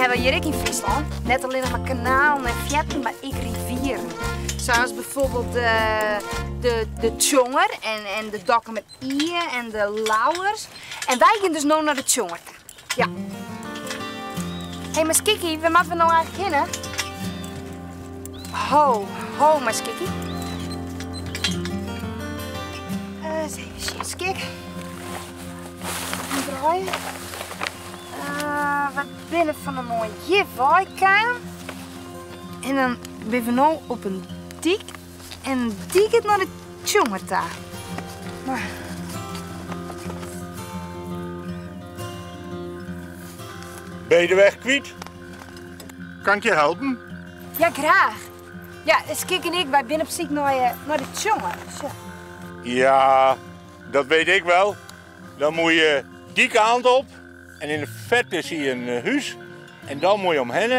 hebben we hier ook in Friesland. Net alleen nog maar kanalen en vjetten, maar ook rivieren. Zoals bijvoorbeeld de Tjonger en de dokken met Ieën en de Lauwers. En wij gaan dus nu naar de Tjonger. Ja. Hé, maar Kiki, waar moeten we nou eigenlijk heen? Ho, maar Kiki. Eens even zien, kijk. Draaien. We binnen van een mooie wijkkaan. En dan ben we nu op een dik. En die gaat naar de Tjongerta. Maar... Ben je de weg kwijt? Kan ik je helpen? Ja, graag. Ja, Skik en ik, wij zijn op zoek naar de Tjonger. Zo. Ja, dat weet ik wel. Dan moet je die kant op. En in de verte zie je een huis. En dan moet je omheen.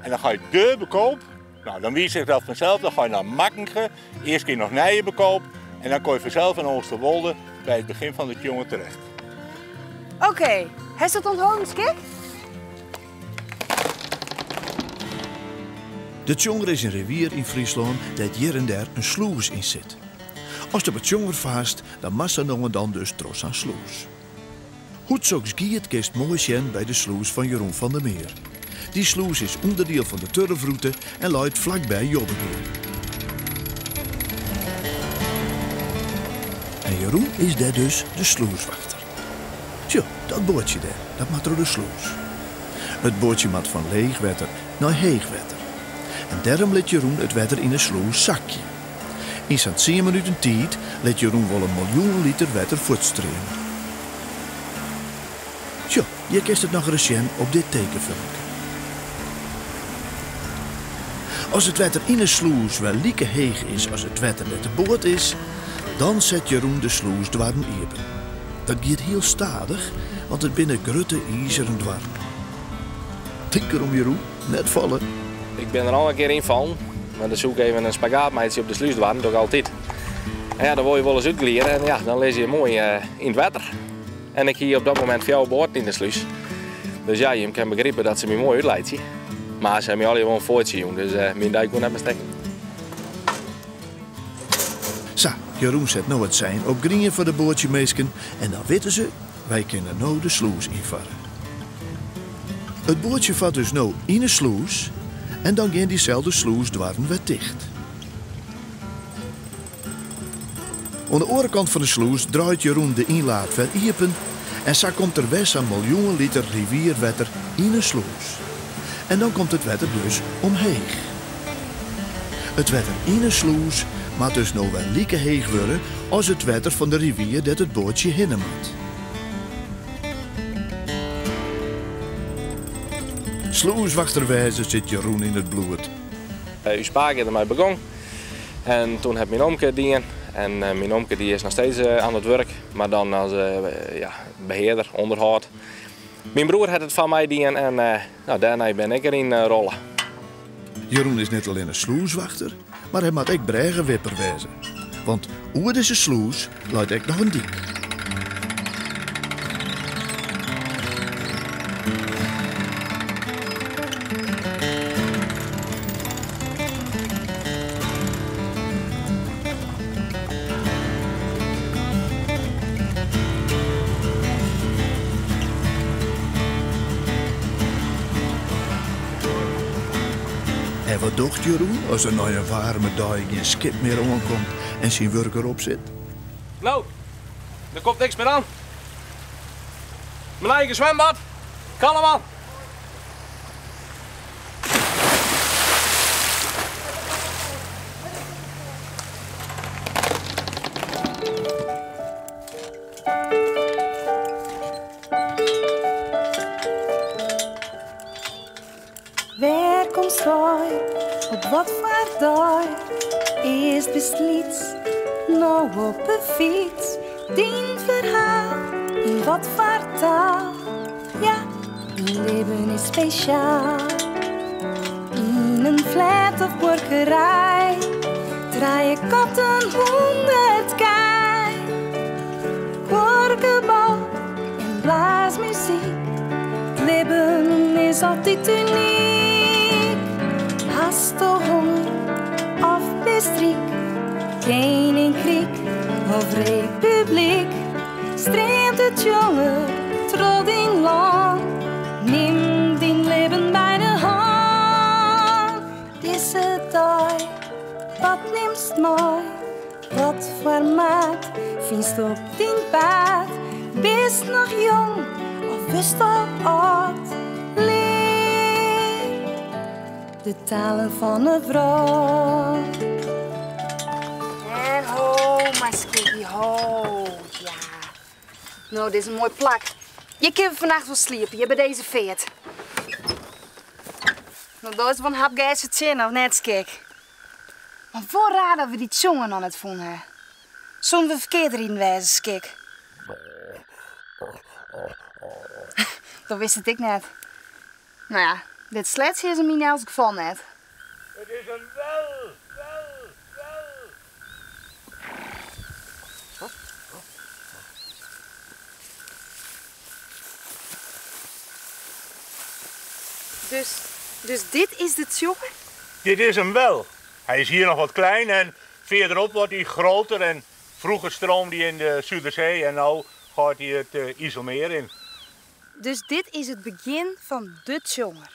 En dan ga je de bekoop. Nou, dan wies zich dat vanzelf. Dan ga je naar Makkenke. Eerst keer nog Nijen bekoop. En dan kom je vanzelf in Oosterwolde bij het begin van de Tjonger terecht. Oké, heeft dat onthouden, Skik? De Tjonger is een rivier in Friesland dat hier en daar een sluis in zit. Als de Tjonger vast, dan massa dan dus trots aan sluis. Hoedzoks giet kist mooi zien bij de sluis van Jeroen van der Meer. Die sluis is onderdeel van de Turfroute en luidt vlakbij Jodderdoor. En Jeroen is daar dus de sluiswachter. Tja, dat bootje daar, dat maakt door de sluis. Het bootje maakt van leeg water naar heeg water. En daarom let Jeroen het water in een sluis zakje. In zo'n 10 minuten tijd let Jeroen wel 1 miljoen liter water voortstromen. Tja, je kent het nog eens zien op dit tekenfilmpje. Als het water in een sluis wel lieke heeg is als het water met de boot is, dan zet Jeroen de sluis dwarren open. Dat gaat heel stadig, want het binnen grote ijzeren dwarren. Tinker om Jeroen, net vallen. Ik ben er al een keer in van, maar dan zoek ik even een spagaatmeidje op de sluis dwarren, dat doe ik altijd. En ja, dan word je wel eens uitgeleren en ja, dan lees je mooi in het water. En ik hier op dat moment 4 boord in de sluis. Dus ja, je kan begrijpen dat ze me mooi uitleidt. Maar ze hebben me al gewoon voortje, dus mijn duik moet net bestekken. Zo, Jeroen zet nou het zijn op green voor de bootjemeesken en dan weten ze, wij kunnen nou de sluis invaren. Het bootje vat dus nou in een sluis en dan gaan diezelfde sluis dwarren weer dicht. Aan de andere kant van de sluis draait Jeroen de inlaat weer open en zo komt er weer een miljoen liter rivierwater in een sluis. En dan komt het water dus omheeg. Het water in een sluis maakt dus nou wel lieke heeg worden als het water van de rivier dat het bootje hinnen moet. Sluiswachterwijze zit Jeroen in het bloed. Uw spaak heeft ermee begonnen en toen heb mijn omke dien. En mijn omke die is nog steeds aan het werk, maar dan als beheerder, onderhoud. Mijn broer had het van mij dien en nou, daarna ben ik erin rollen. Jeroen is net alleen een sluiswachter, maar hij moet ook bregenwipper wezen. Want hoe deze sluis luidt ook nog een dik. En wat dacht Jeroen als er na een warme dag geen skip meer aankomt en zijn werk erop zit? Nou, er komt niks meer aan. Mijn eigen zwembad, kan allemaal. Waar komt zij, op wat vaart daar? Eerst besliet, nou op een fiets. Dien verhaal, in wat vaart taal? Ja, die leven is speciaal. In een flat of borgerij, draai je katten 100 kei. Borkenbal en blaasmuziek, het leven is altijd niet uniek. Hast du honger of bestriek? Koninkrijk of republiek? Streamt het jongen trot in land? Neem din leven bij de hand. Deze dag, wat neemst mooi? Wat voor maat vindt op din paard? Bist nog jong of wist al oud? Leer de talen van een vrouw. En ho, maar skikkie, ho. Ja. Nou, dit is een mooi plak. Je kunt vannacht wel sliepen, je bent deze veert. Nou, dat is van hapgeise zin, of net, skik. Maar voor raden we die jongen aan het vonden. Zullen we verkeerd erin wijzen, skik? Dat wist het ik net. Nou ja, dit sletje is een mine als ik val net. Het is een wel. Dus dit is de jongen? Dit is hem wel. Hij is hier nog wat klein en verderop wordt hij groter. En vroeger stroomde hij in de Zuiderzee en nu gaat hij het IJsselmeer in. Dus dit is het begin van de jongen.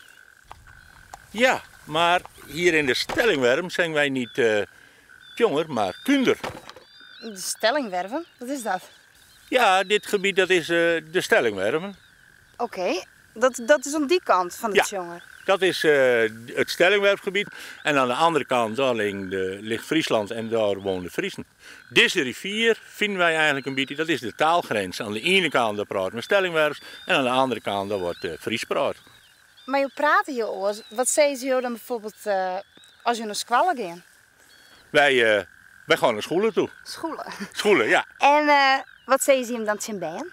Ja, maar hier in de Stellingwerm zijn wij niet jonger, maar kunder. De Stellingwerven? Wat is dat? Ja, dit gebied dat is de Stellingwermen. Oké, dat is aan die kant van de jongen. Dat is het Stellingwerfgebied. En aan de andere kant daar ligt Friesland en daar wonen Friesen. Deze rivier vinden wij eigenlijk een beetje, dat is de taalgrens. Aan de ene kant daar praten we Stellingwerfs en aan de andere kant daar wordt Fries praat. Maar je praat hier over, wat zeggen ze dan bijvoorbeeld als je naar school gaat? Wij gaan naar scholen toe. Schoelen. Schoelen, ja. En wat zeggen ze hem dan zijn bijen?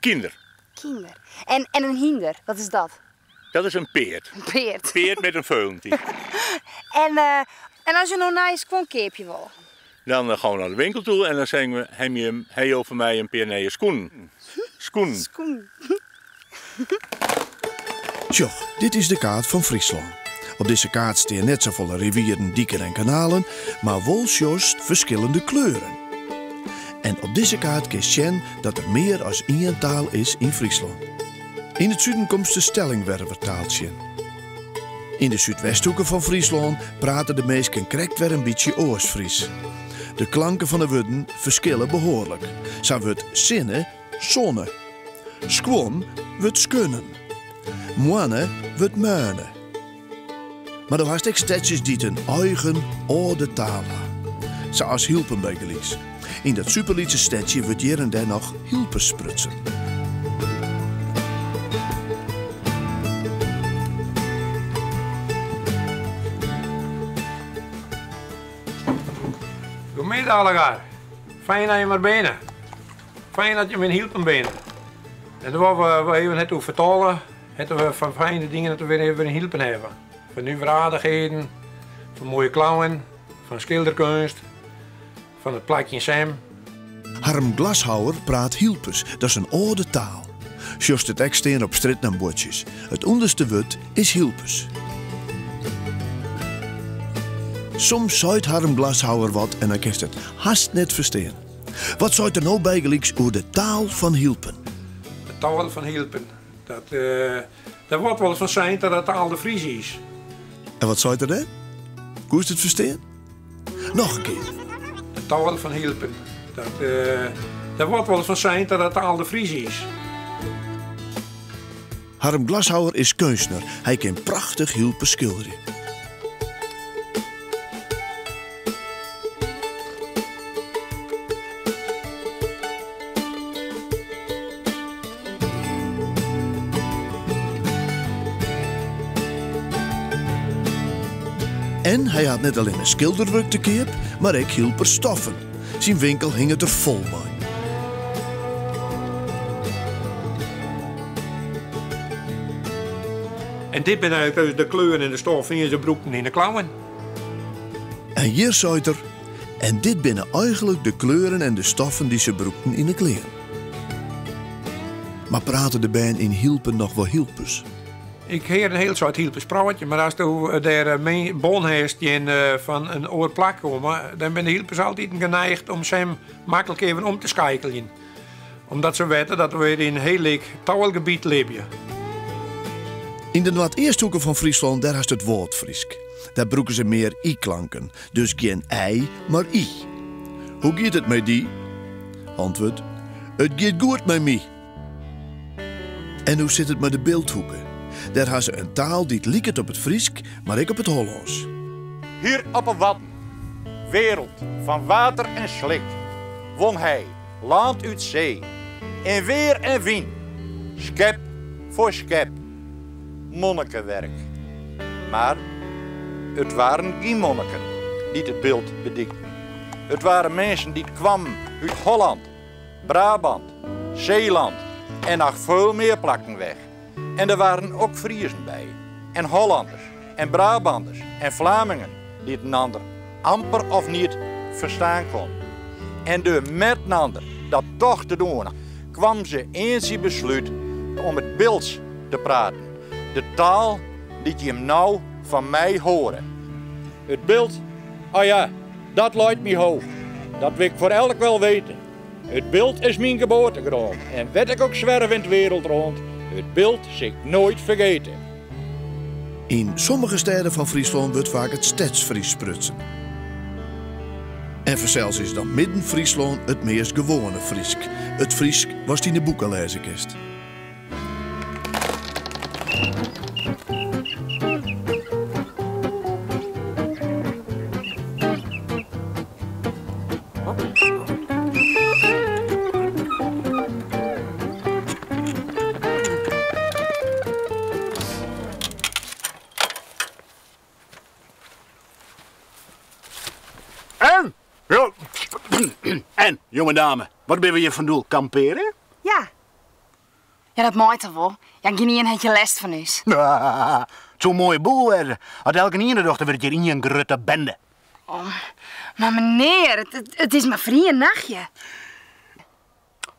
Kinder. Kinder. En een hinder, wat is dat? Dat is een peert. Een peert. Peert met een veulentje. En als je nou naar je schoonkeepje wil? Dan gaan we naar de winkel toe en dan zeggen we, heb je over mij een peer naar je schoen? Schoen. Schoen. Tjoch, dit is de kaart van Friesland. Op deze kaart staan net zoveel rivieren, dieken en kanalen, maar wel juist verschillende kleuren. En op deze kaart kun je zien dat er meer dan één taal is in Friesland. In het zuiden komt de Stellingwervertaaltje. In de zuidwesthoeken van Friesland praten de meesten correct weer een beetje Oost-Fries. De klanken van de woorden verschillen behoorlijk. Zo wordt zinnen zonne. Squon wordt skunnen. Moanne wordt muinen. Maar er was ook stetjes die een eigen oude taal hebben. Zoals Hilpenbegelies. In dat superliedse stetje wordt hier en daar nog Hilpers sprutsen. Goedemiddag allemaal. Fijn dat je maar bent. Fijn dat je me hielpen bent. En daar we even net over vertellen, we van fijne dingen dat we weer even hielpen hebben. Van nieuwe vaardigheden, van mooie klauwen, van schilderkunst, van het plakje Sam. Harm Glashouwer praat Hilpers, dat is een oude taal. Just het ek steen op stritnambordjes. Het onderste woord is Hilpers. Soms zei Harm Glashouwer wat en dan kan je het haast net verstaan. Wat zou er nou bijgelijks over de taal van Hilpen? De taal van Hilpen. Dat wordt wel eens van zijn dat het taal de Fries is. En wat zou er dan? Hoe is het verstaan? Nog een keer. De taal van Hilpen. Dat wordt wel eens van zijn dat het taal de Fries is. Harm Glashouwer is kunstenaar. Hij kan prachtig Hilpers schilderen. En hij had net alleen een schilderwerk te keer, maar ook Hilpers stoffen. Zijn winkel hing het er vol mee. En dit zijn eigenlijk de kleuren en de stoffen in de broeken in de klauwen. En hier zei er, en dit binnen eigenlijk de kleuren en de stoffen die ze broekten in de kleren. Maar praten de bijen in Hilpen nog wel Hilpers? Ik heer een heel soort hielpensproutje, maar als je daar bon heeft die van een oor plak komen, dan zijn de hielpers altijd geneigd om ze makkelijk even om te schakelen. Omdat ze weten dat we in een heel leuk taalgebied leven. In de noordeersthoeken van Friesland daar is het woord Friesk. Daar broeken ze meer i-klanken, dus geen ei, maar i. Hoe gaat het met die? Antwoord: het gaat goed met mij. En hoe zit het met de beeldhoeken? Daar hebben ze een taal die lijkt op het Friesk, maar ik op het Hollands. Hier op een wadden, wereld van water en slik, won hij land uit zee, en weer en wien, schep voor schep, monnikenwerk. Maar het waren geen monniken die het beeld bedikten. Het waren mensen die kwamen uit Holland, Brabant, Zeeland en nog veel meer plekken weg. En er waren ook Friezen bij, en Hollanders, en Brabanders, en Vlamingen, die het ander amper of niet verstaan kon. En door met ander dat toch te doen, kwam ze eens in besluit om het beeld te praten. De taal die je hem nou van mij horen. Het beeld, oh ja, dat luidt me hoog. Dat wil ik voor elk wel weten. Het beeld is mijn geboortegrond. En weet ik ook zwerf in de wereld rond, het beeld zal ik nooit vergeten. In sommige steden van Friesland wordt vaak het Stadsfries sprutsen. En vanzelfs is dan Midden-Friesland het meest gewone Friesk. Het Friesk was die in de boeken lezen kist. En, jonge dame, wat ben we hier van doel? Kamperen? Ja. Ja, dat maakt toch wel. Ja, geen had je last van is. Zo'n mooie boel werden. Had elke ene werd hier in een grote bende. Oh, maar meneer, het is maar vrij een nachtje.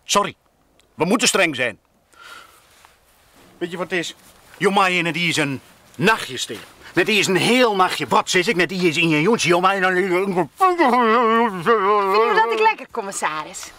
Sorry, we moeten streng zijn. Weet je wat het is? Jomai net hier is een nachtje stil. Net hier is een heel nachtje. Wat zeg ik? Net hier is in je jongens. Jomai dan. Vindt u dat ik lekker, commissaris?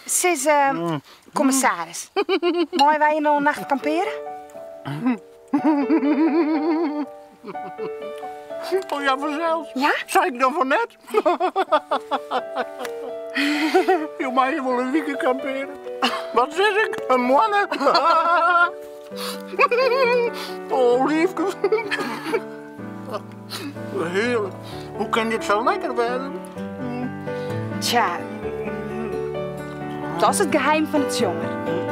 Sis, commissaris. Mooi wij nog een nacht kamperen? Oh ja, vanzelf. Ja? Zei ik dan van net? Jomai, je wil een weekend kamperen. Wat zeg ik? Een mannen? Oh, liefke. Heerlijk. Hoe kan dit zo lekker werden? Tja, dat is het geheim van het jongen.